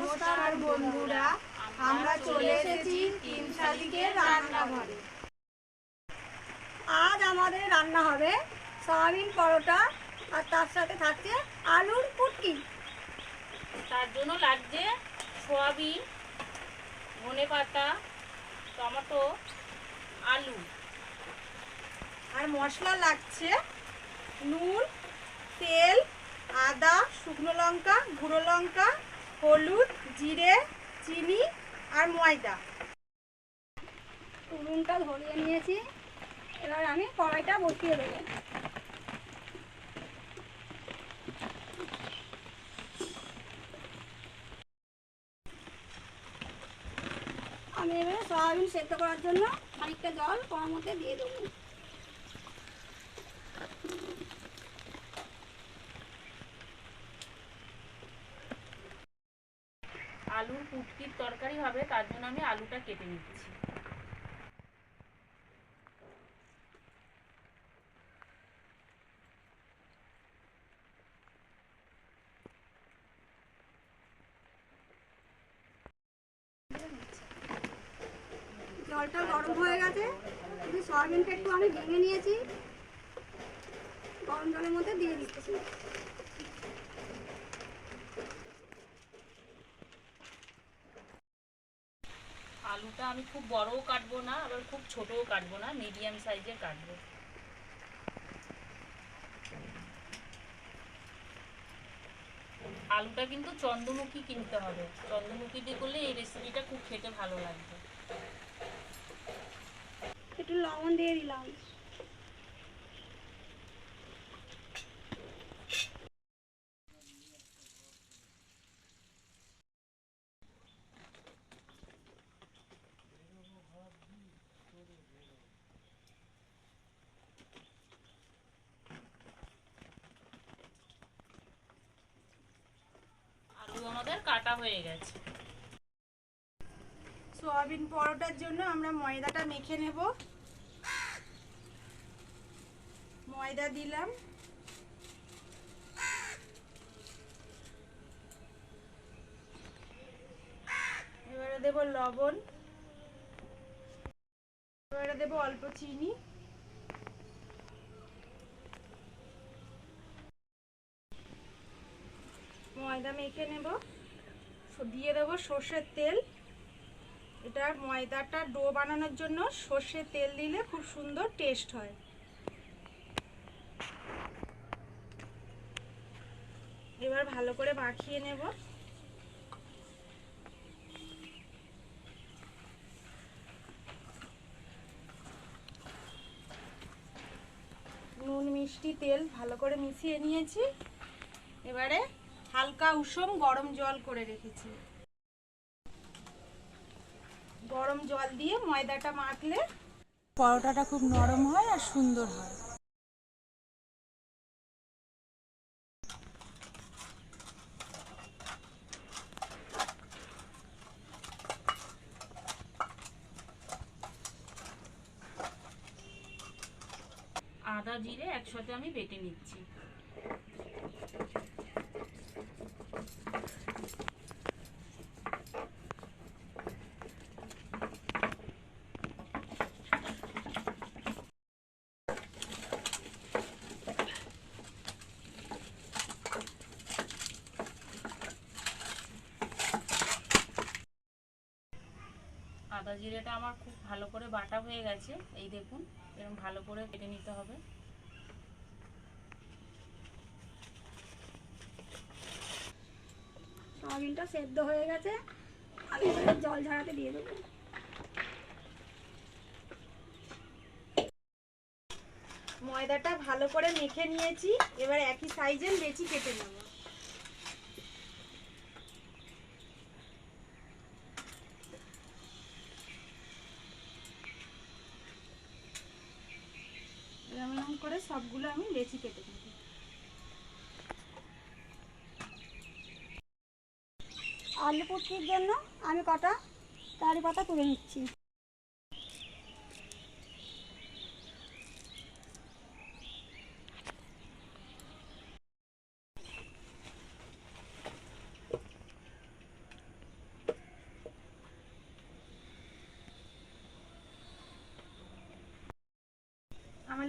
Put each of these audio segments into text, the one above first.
নমস্কার বন্ধুরা, আমরা চলে এসেছি তিন শালিকের রান্নাঘরে। আজ আমাদের রান্না হবে সয়াবিন পরোটা আর তার সাথে থাকছে আলুর পুটকি। তার জন্য লাগছে সয়াবিন, ধনেপাতা, টমেটো, আলু আর মশলা লাগছে নুন, তেল, আদা, শুকনো লঙ্কা, গুঁড়ো লঙ্কা, হলুদ, জিরে, চিনি আর ময়দা। উনুনটা ধরিয়ে নিয়েছি, এবার আমি কড়াইটা বসিয়ে দেবো। আমি এবারে সয়াবিন সেদ্ধ করার জন্য খানিকটা জল কড়ার মধ্যে দিয়ে দেবো। আলুর পুটকির তরকারি হবে, তার জন্য আমি আলুটা কেটে নিচ্ছি। জলটা গরম হয়ে গেছে, সয়াবিনটা একটু আমি ভেঙে নিয়েছি, গরম জলের মধ্যে দিয়ে দিচ্ছি। আলুটা আমি খুব বড়ও কাটবো না, আবার খুব ছোটও কাটবো না, মিডিয়াম সাইজের কাটবো। আলুটা কিন্তু চন্দ্রমুখী কিনতে হবে, চন্দ্রমুখী দিয়ে করলে এই রেসিপিটা খুব খেতে ভালো লাগবে। একটু লবণ দিয়ে দিলাম। আলু আমাদের কাটা হয়ে গেছে। সয়াবিন পরোটার জন্য আমরা ময়দাটা মেখে নেব। ময়দা দিলাম, এবারে দেব লবণ, এবারে দেব অল্প চিনি, ময়দা মেখে নেব, দিয়ে দেব সর্ষের তেল। এটা ময়দাটা ডো বানানোর জন্য সর্ষের তেল দিলে খুব সুন্দর টেস্ট হয়। এবার ভালো করে মাখিয়ে নেব। নুন, মিষ্টি, তেল ভালো করে মিশিয়ে নিয়েছি। এবারে হালকা উষুম গরম জল করে রেখেছি। গরম জল দিয়ে ময়দাটা মাখলে পরোটাটা খুব নরম হয় আর সুন্দর হয়। আদা জিরে একসাথে আমি বেটে নিচ্ছি। আদা জিরেটা আমার খুব ভালো করে বাটা হয়ে গেছে, এই দেখুন এরকম ভালো করে কেটে নিতে হবে। সয়াবিনটা সেদ্ধ হয়ে গেছে, আমি জল ঝরাতে দিয়ে দেবো। ময়দাটা ভালো করে মেখে নিয়েছি, এবার একই সাইজের লেচি কেটে নেব। এরকম করে সবগুলো আমি লেচি কেটে নেব। আলু পুটকির জন্য আমি কটা কারি পাতা তুলে নিচ্ছি।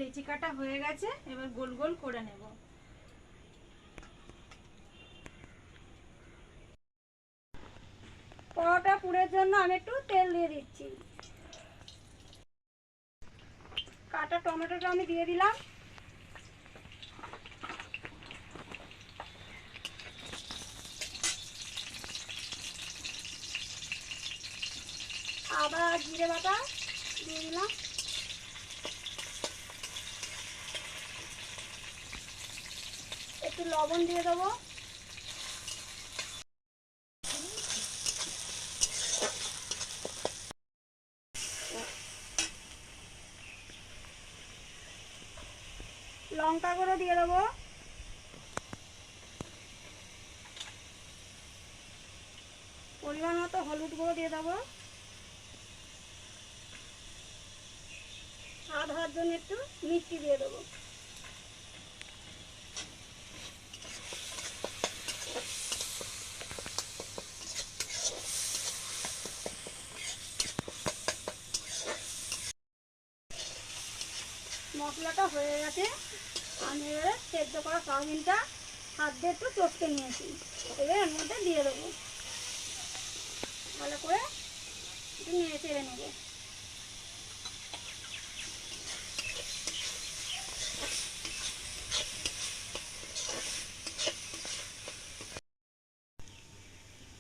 লেচি কাটা হয়ে গেছে, এবার গোল গোল করে নেব। পরোটা পুরের জন্য আমি একটু তেল দিয়ে দিচ্ছি। কাটা টমেটোটা আমি দিয়ে দিলাম। আদা আর জিরে বাটা দিয়ে দিলাম। একটু লবণ দিয়ে দেবো। লঙ্কা গুঁড়ো দিয়ে দেবো। পরিমাণ মতো হলুদ গুঁড়ো দিয়ে দেবো। স্বাদ হওয়ার জন্য একটু মিষ্টি দিয়ে দেবো। মশলাটা হয়ে গেছে। আমি এবারে সেদ্ধ করা চাউমিনটা হাত দিয়ে একটু চটকে নিয়েছি, এবার এর মধ্যে দিয়ে দেবো। ভালো করে একটু নেড়ে চেড়ে নেবো।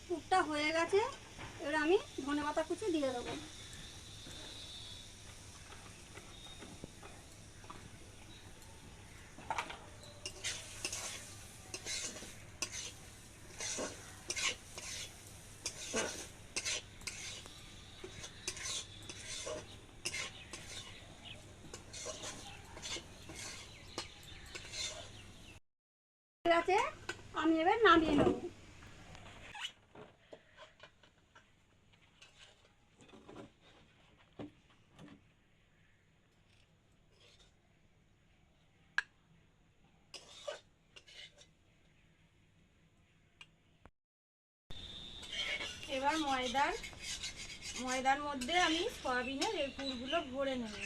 পুরটা হয়ে গেছে, এবার আমি ধনেপাতা কুচি দিয়ে দেবো। ঠিক আছে, আমি এবার নামিয়ে নেব। এবার ময়দার মধ্যে আমি সয়াবিনের এই পুরগুলো ভরে নেব।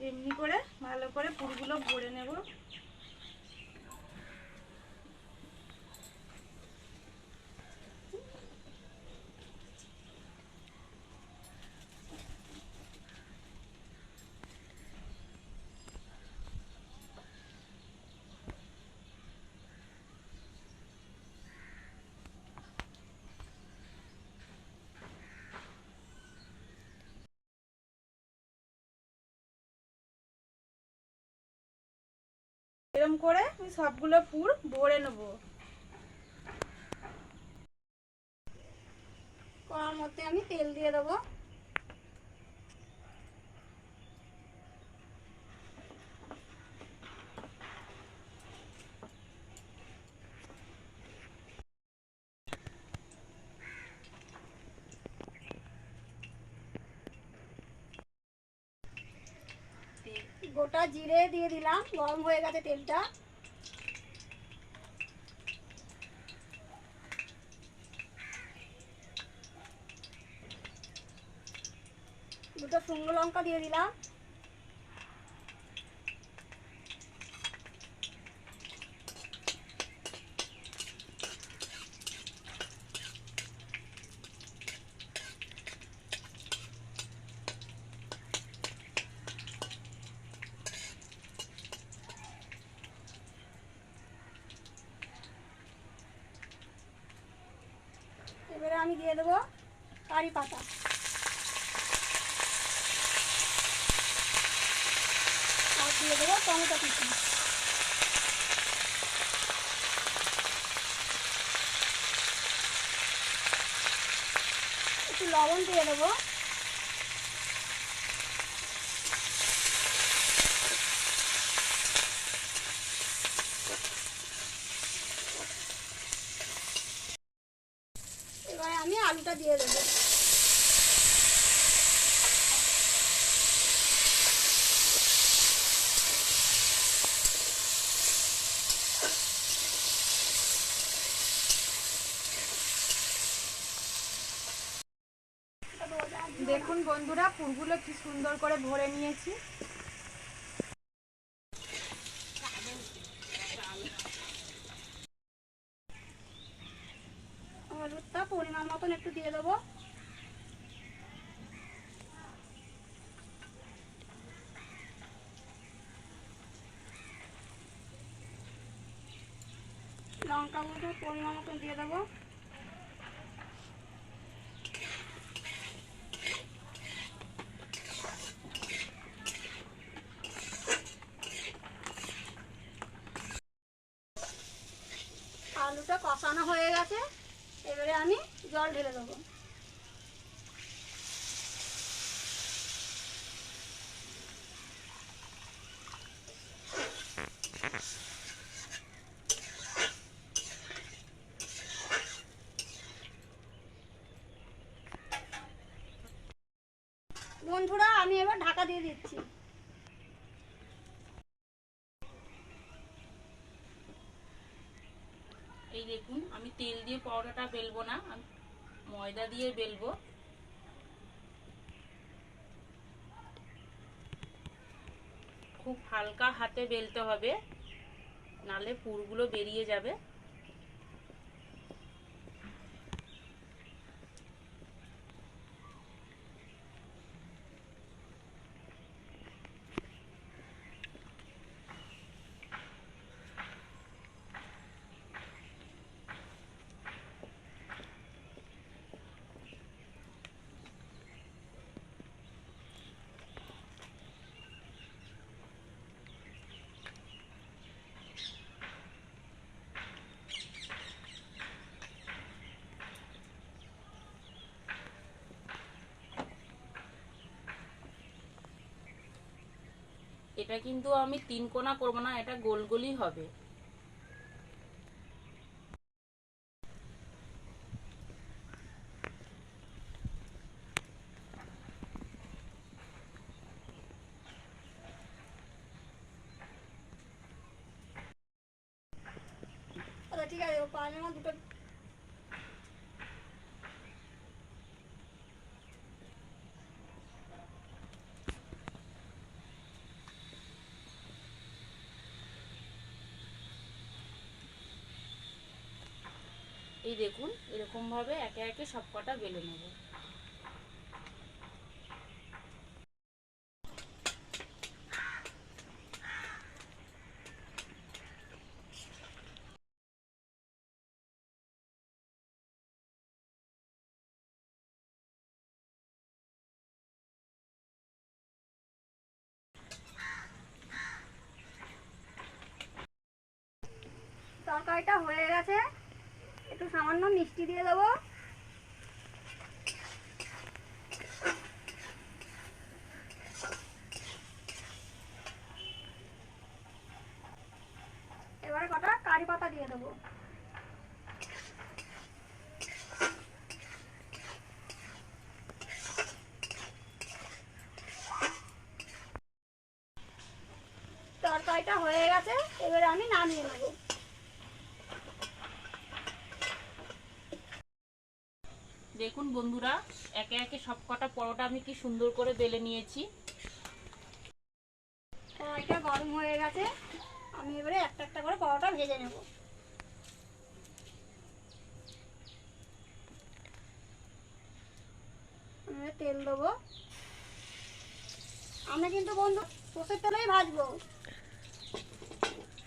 এমনি করে ভালো করে পুরগুলো ভরে নেব। এরকম করে আমি সবগুলো পুর ভরে নেব। কড়ার মধ্যে আমি তেল দিয়ে দেবো। গোটা জিরে দিয়ে দিলাম, গরম হয়ে গেছে তেলটা। দুটো শুকনো লঙ্কা দিয়ে দিলাম। এবারে আমি দিয়ে দেবো কারি পাতা। আর দিয়ে দেবো টমেটো কুচি। একটু লবণ দিয়ে দেবো। আলুটা দিয়ে দেবো। দেখুন বন্ধুরা, পুরগুলো কি সুন্দর করে ভরে নিয়েছি। হলুদটা পরিমাণ মতন একটু দিয়ে দেবো। লঙ্কা গুঁড়ো পরিমাণ মতন দিয়ে দেবো। আলুটা কষানো হয়ে গেছে, এবারে আমি জল ঢেলে দেবো। বন্ধুরা, আমি এবার ঢাকা দিয়ে দিচ্ছি। এই দেখুন, আমি তেল দিয়ে পরোটাটা বেলবো না, আমি ময়দা দিয়ে বেলবো। খুব হালকা হাতে বেলতে হবে, নালে পুরগুলো বেরিয়ে যাবে। এটা কিন্তু আমি 3 কোনা করবো না, এটা গোল গোলই হবে। আচ্ছা ঠিক আছে, পাঁচ আমার দুটো। এই দেখুন, এরকম ভাবে একে একে সবকটা বেলে নেব। তরকারিটা হয়ে গেছে, একটু সামান্য মিষ্টি দিয়ে দেবো। এবারে কটা কারি পাতা দিয়ে দেবো। তরকারিটা হয়ে গেছে, এবারে আমি নামিয়ে নেবো। দেখুন বন্ধুরা, একে একে সবকটা পরোটা আমি কি সুন্দর করে বেলে নিয়েছি। কড়াইটা গরম হয়ে গেছে, আমি এবারে একটা একটা করে পরোটা ভেজে নেব। তেল দেবো। আমরা কিন্তু বন্ধু সর্ষের তেলেই ভাজবো,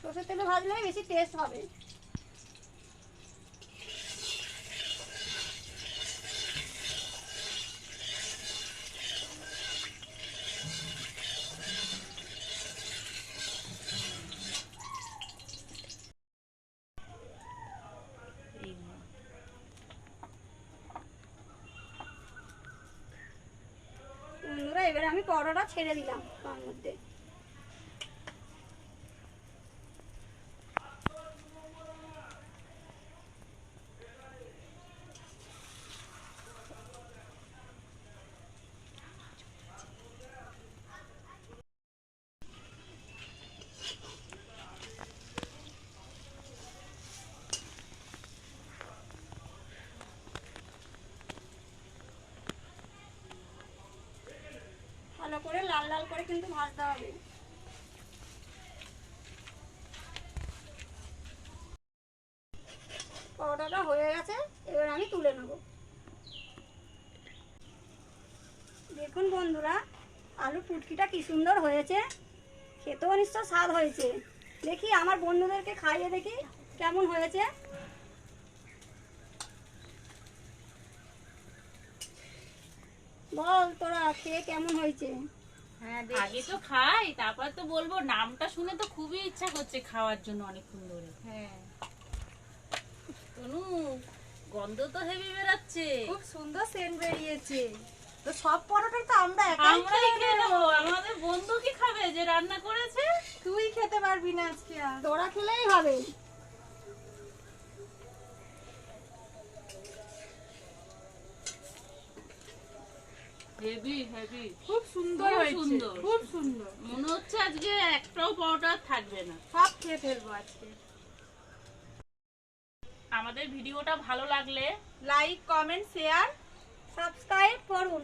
সর্ষের তেলে ভাজলে বেশি টেস্ট হবে। বন্ধুরা, এবারে আমি পরোটা ছেড়ে দিলাম তার মধ্যে। লাল করে কিন্তু ভাজতে হবে। পরোটাটা হয়ে গেছে, এবার আমি তুলে নেব। দেখুন বন্ধুরা, আলু পুটকিটা কি সুন্দর হয়েছে, খেতেও নিশ্চয় স্বাদ হয়েছে। দেখি আমার বন্ধুদেরকে খাইয়ে দেখি কেমন হয়েছে। বল তোরা খেয়ে কেমন হয়েছে। হ্যাঁ আগে তো খাই, তারপর তো বলবো। নামটা শুনে তো খুবই ইচ্ছা করছে খাওয়ার জন্য অনেকক্ষণ ধরে। হ্যাঁ, তনু, গন্ধ তো হেভি বেরাচ্ছে। খুব সুন্দর সেন্ট বেরিয়েছে। তো সব পরোটা তো আমরা একাই আমরাই খেয়ে নেবো। আমাদের বন্ধু কি খাবে যে রান্না করেছে? তুই খেতে পারবি না আজকে আর। তোরা খেলেই হবে। হেভি হেভি, খুব সুন্দর খুব হয়েছে, সুন্দর। খুব সুন্দর। মনে হচ্ছে আজকে একটাও পরোটা আর থাকবে না। সব খেয়ে ফেলবো আজকে। আমাদের ভিডিওটা ভালো লাগলে লাইক, কমেন্ট, শেয়ার। সাবস্ক্রাইব করুন।